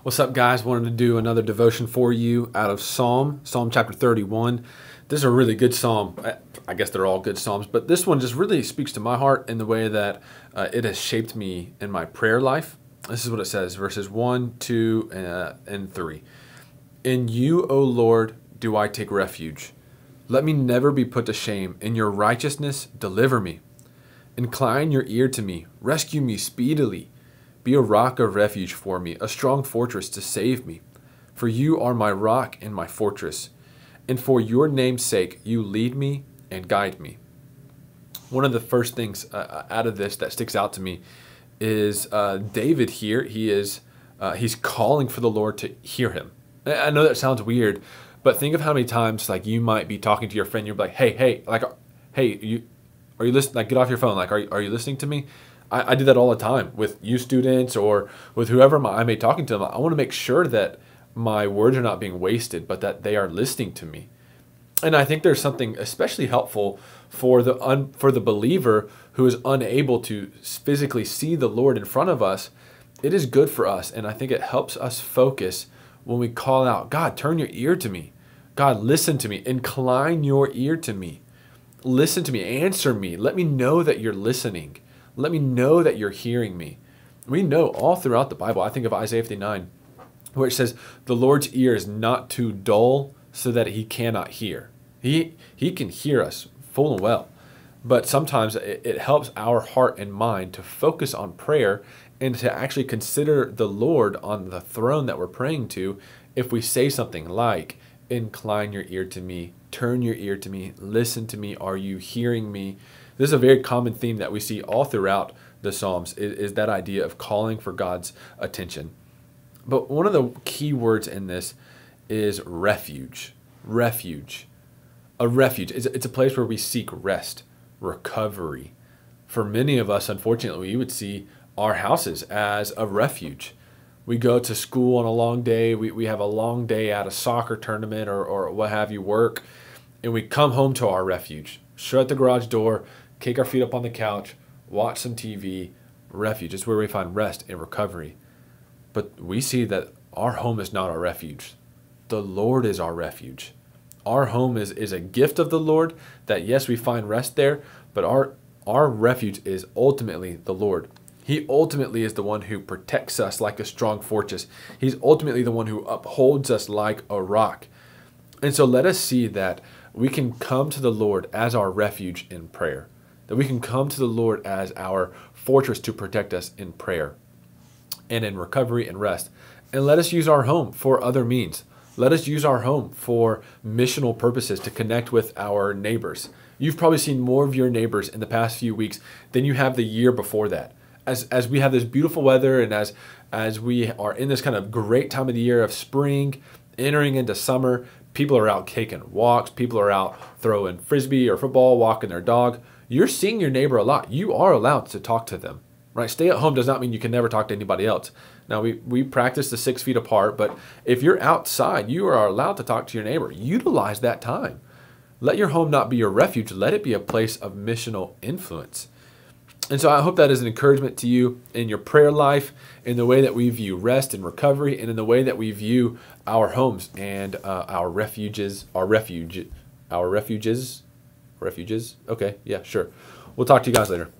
What's up, guys? Wanted to do another devotion for you out of Psalm chapter 31. This is a really good psalm. I guess they're all good psalms, but this one just really speaks to my heart in the way that it has shaped me in my prayer life. This is what it says, verses 1, 2, and 3. In you, O Lord, do I take refuge. Let me never be put to shame. In your righteousness, deliver me. Incline your ear to me. Rescue me speedily. Be a rock of refuge for me, a strong fortress to save me. For you are my rock and my fortress, and for your name's sake you lead me and guide me. One of the first things out of this that sticks out to me is David here. He's calling for the Lord to hear him. I know that sounds weird, but think of how many times like you might be talking to your friend. You're like, hey, are you listening? Like, get off your phone. Like, are you listening to me? I do that all the time with you students or with whoever I may be talking to them. I want to make sure that my words are not being wasted, but that they are listening to me. And I think there's something especially helpful for the believer who is unable to physically see the Lord in front of us. It is good for us, and I think it helps us focus when we call out, God, turn your ear to me. God, listen to me. Incline your ear to me. Listen to me. Answer me. Let me know that you're listening. Let me know that you're hearing me. We know all throughout the Bible. I think of Isaiah 59, where it says, the Lord's ear is not too dull so that he cannot hear. He can hear us full and well. But sometimes it helps our heart and mind to focus on prayer and to actually consider the Lord on the throne that we're praying to. If we say something like, incline your ear to me, turn your ear to me, listen to me, are you hearing me? This is a very common theme that we see all throughout the Psalms, is that idea of calling for God's attention. But one of the key words in this is refuge. Refuge. A refuge. It's a place where we seek rest, recovery. For many of us, unfortunately, we would see our houses as a refuge. We go to school on a long day. We have a long day at a soccer tournament or what have you, work. And we come home to our refuge. Shut the garage door, kick our feet up on the couch, watch some TV. Refuge is where we find rest and recovery. But we see that our home is not our refuge. The Lord is our refuge. Our home is a gift of the Lord that, yes, we find rest there, but our refuge is ultimately the Lord. He ultimately is the one who protects us like a strong fortress. He's ultimately the one who upholds us like a rock. And so let us see that we can come to the Lord as our refuge in prayer, that we can come to the Lord as our fortress to protect us in prayer and in recovery and rest. And let us use our home for other means. Let us use our home for missional purposes to connect with our neighbors. You've probably seen more of your neighbors in the past few weeks than you have the year before that. As we have this beautiful weather and as we are in this kind of great time of the year of spring, entering into summer, people are out taking walks. People are out throwing frisbee or football, walking their dog. You're seeing your neighbor a lot. You are allowed to talk to them, right? Stay at home does not mean you can never talk to anybody else. Now, we practice the 6 feet apart, but if you're outside, you are allowed to talk to your neighbor. Utilize that time. Let your home not be your refuge. Let it be a place of missional influence. And so I hope that is an encouragement to you in your prayer life, in the way that we view rest and recovery, and in the way that we view our homes and our refuges. Okay, yeah, sure. We'll talk to you guys later.